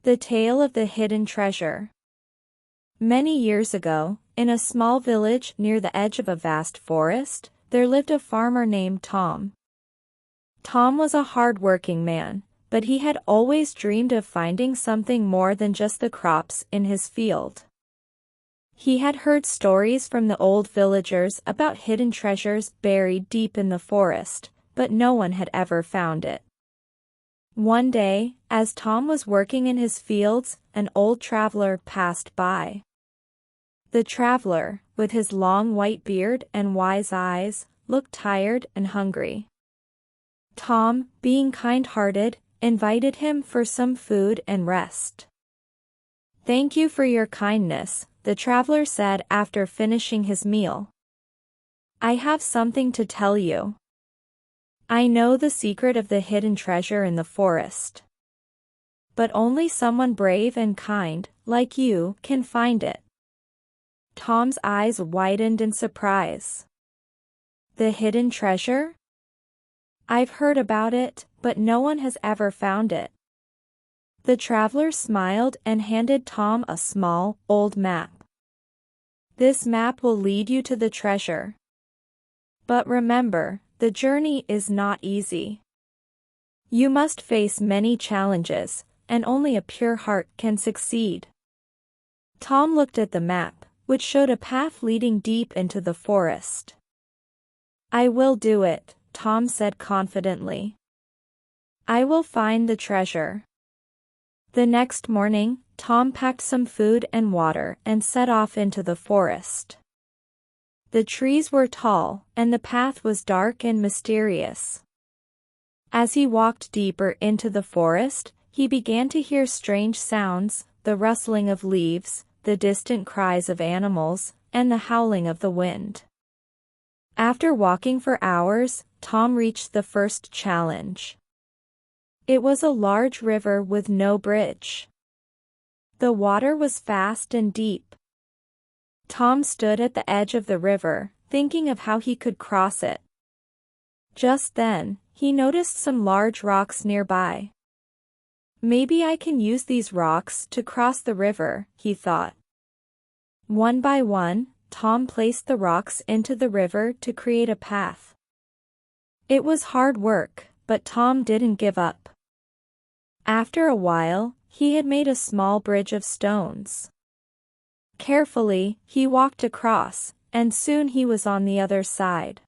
The Tale of the Hidden Treasure. Many years ago, in a small village near the edge of a vast forest, there lived a farmer named Tom. Tom was a hard-working man, but he had always dreamed of finding something more than just the crops in his field. He had heard stories from the old villagers about hidden treasures buried deep in the forest, but no one had ever found it. One day, as Tom was working in his fields, an old traveler passed by. The traveler, with his long white beard and wise eyes, looked tired and hungry. Tom, being kind-hearted, invited him for some food and rest. "Thank you for your kindness," the traveler said after finishing his meal. "I have something to tell you. I know the secret of the hidden treasure in the forest. But only someone brave and kind, like you, can find it." Tom's eyes widened in surprise. "The hidden treasure? I've heard about it, but no one has ever found it." The traveler smiled and handed Tom a small, old map. "This map will lead you to the treasure. But remember, the journey is not easy. You must face many challenges, and only a pure heart can succeed." Tom looked at the map, which showed a path leading deep into the forest. "I will do it," Tom said confidently. "I will find the treasure." The next morning, Tom packed some food and water and set off into the forest. The trees were tall, and the path was dark and mysterious. As he walked deeper into the forest, he began to hear strange sounds, the rustling of leaves, the distant cries of animals, and the howling of the wind. After walking for hours, Tom reached the first challenge. It was a large river with no bridge. The water was fast and deep. Tom stood at the edge of the river, thinking of how he could cross it. Just then, he noticed some large rocks nearby. "Maybe I can use these rocks to cross the river," he thought. One by one, Tom placed the rocks into the river to create a path. It was hard work, but Tom didn't give up. After a while, he had made a small bridge of stones. Carefully, he walked across, and soon he was on the other side.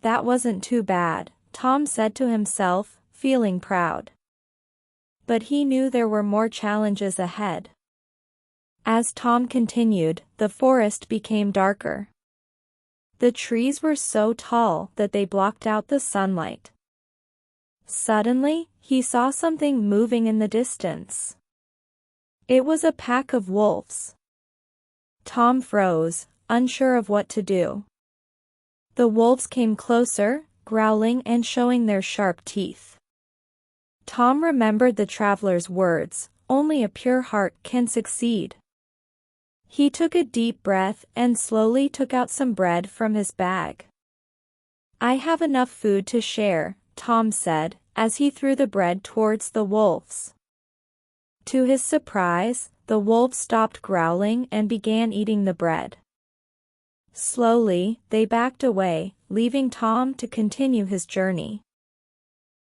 "That wasn't too bad," Tom said to himself, feeling proud. But he knew there were more challenges ahead. As Tom continued, the forest became darker. The trees were so tall that they blocked out the sunlight. Suddenly, he saw something moving in the distance. It was a pack of wolves. Tom froze, unsure of what to do. The wolves came closer, growling and showing their sharp teeth. Tom remembered the traveler's words, "Only a pure heart can succeed." He took a deep breath and slowly took out some bread from his bag. "I have enough food to share," Tom said, as he threw the bread towards the wolves. To his surprise, the wolves stopped growling and began eating the bread. Slowly, they backed away, leaving Tom to continue his journey.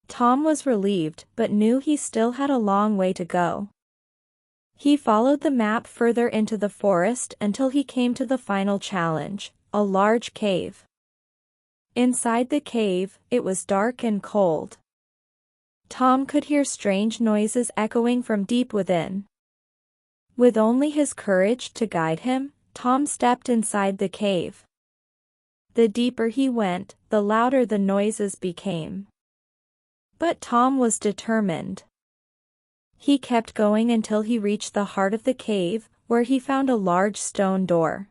Tom was relieved but knew he still had a long way to go. He followed the map further into the forest until he came to the final challenge, a large cave. Inside the cave, it was dark and cold. Tom could hear strange noises echoing from deep within. With only his courage to guide him, Tom stepped inside the cave. The deeper he went, the louder the noises became. But Tom was determined. He kept going until he reached the heart of the cave, where he found a large stone door.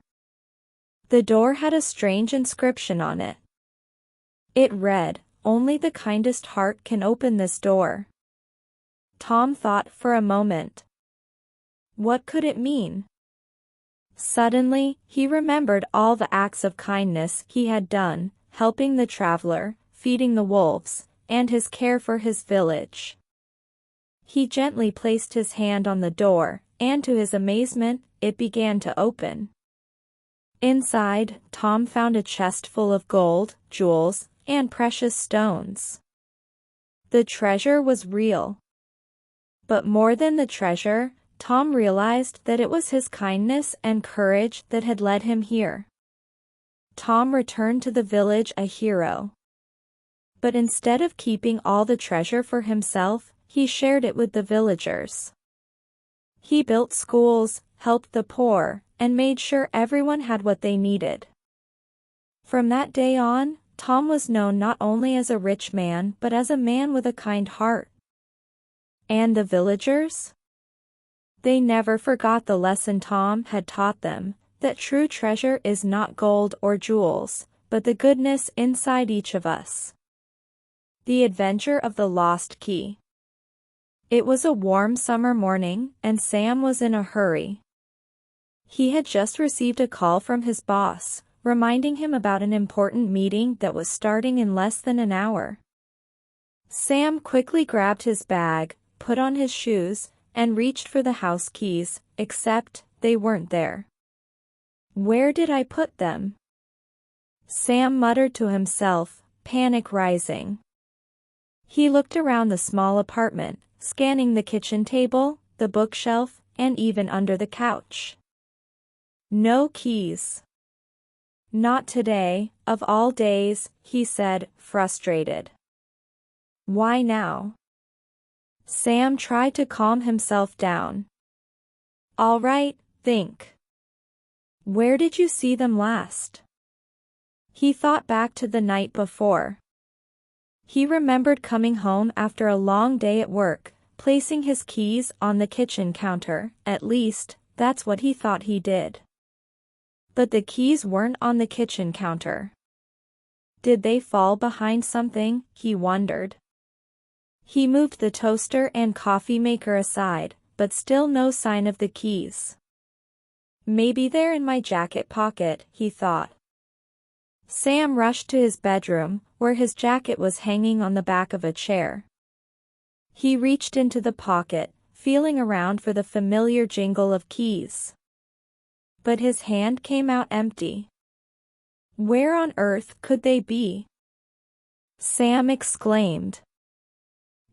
The door had a strange inscription on it. It read, "Only the kindest heart can open this door." Tom thought for a moment. What could it mean? Suddenly, he remembered all the acts of kindness he had done, helping the traveler, feeding the wolves, and his care for his village. He gently placed his hand on the door, and to his amazement, it began to open. Inside, Tom found a chest full of gold, jewels, and precious stones. The treasure was real. But more than the treasure, Tom realized that it was his kindness and courage that had led him here. Tom returned to the village a hero. But instead of keeping all the treasure for himself, he shared it with the villagers. He built schools, helped the poor, and made sure everyone had what they needed. From that day on, Tom was known not only as a rich man but as a man with a kind heart. And the villagers? They never forgot the lesson Tom had taught them, that true treasure is not gold or jewels, but the goodness inside each of us. The Adventure of the Lost Key. It was a warm summer morning, and Sam was in a hurry. He had just received a call from his boss, reminding him about an important meeting that was starting in less than an hour. Sam quickly grabbed his bag, put on his shoes, and reached for the house keys, except they weren't there. "Where did I put them?" Sam muttered to himself, panic rising. He looked around the small apartment, scanning the kitchen table, the bookshelf, and even under the couch. No keys. Not today, of all days, he said, frustrated. Why now? Sam tried to calm himself down. All right, think. Where did you see them last? He thought back to the night before. He remembered coming home after a long day at work, placing his keys on the kitchen counter. At least, that's what he thought he did. But the keys weren't on the kitchen counter. Did they fall behind something, he wondered. He moved the toaster and coffee maker aside, but still no sign of the keys. Maybe they're in my jacket pocket, he thought. Sam rushed to his bedroom, where his jacket was hanging on the back of a chair. He reached into the pocket, feeling around for the familiar jingle of keys. But his hand came out empty. Where on earth could they be? Sam exclaimed.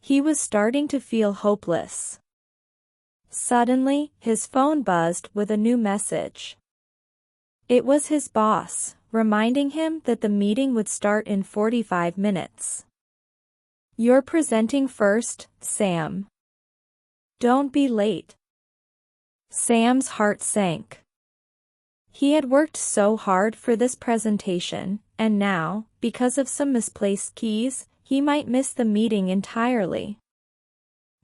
He was starting to feel hopeless. Suddenly, his phone buzzed with a new message. It was his boss, reminding him that the meeting would start in 45 minutes. You're presenting first, Sam. Don't be late. Sam's heart sank. He had worked so hard for this presentation, and now, because of some misplaced keys, he might miss the meeting entirely.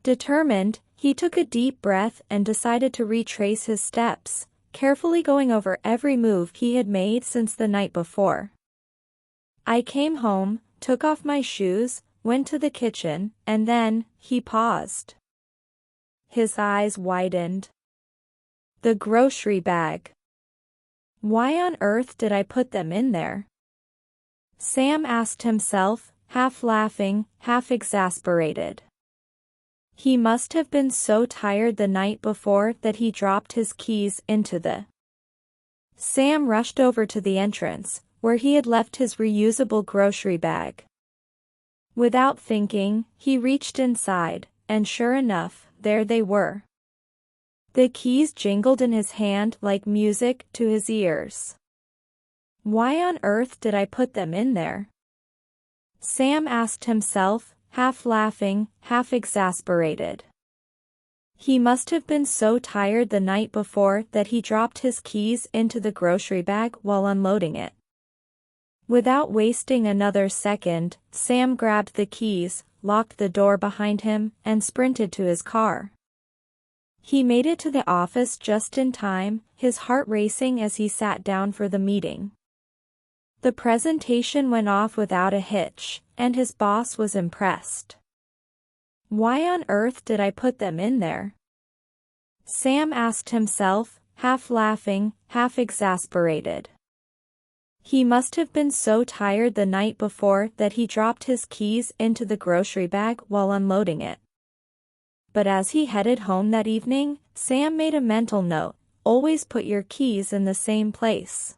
Determined, he took a deep breath and decided to retrace his steps, carefully going over every move he had made since the night before. I came home, took off my shoes, went to the kitchen, and then, he paused. His eyes widened. The grocery bag. Why on earth did I put them in there? Sam asked himself, half laughing, half exasperated. He must have been so tired the night before that he dropped his keys into the. Sam rushed over to the entrance, where he had left his reusable grocery bag. Without thinking, he reached inside, and sure enough, there they were. The keys jingled in his hand like music to his ears. Why on earth did I put them in there? Sam asked himself, half laughing, half exasperated. He must have been so tired the night before that he dropped his keys into the grocery bag while unloading it. Without wasting another second, Sam grabbed the keys, locked the door behind him, and sprinted to his car. He made it to the office just in time, his heart racing as he sat down for the meeting. The presentation went off without a hitch, and his boss was impressed. Why on earth did I put them in there? Sam asked himself, half laughing, half exasperated. He must have been so tired the night before that he dropped his keys into the grocery bag while unloading it. but as he headed home that evening, Sam made a mental note: always put your keys in the same place.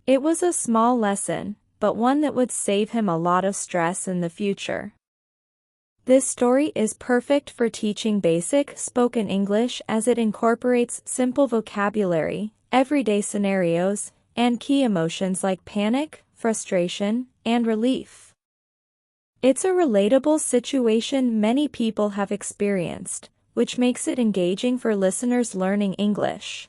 It was a small lesson, but one that would save him a lot of stress in the future. This story is perfect for teaching basic spoken English as it incorporates simple vocabulary, everyday scenarios, and key emotions like panic, frustration, and relief. It's a relatable situation many people have experienced, which makes it engaging for listeners learning English.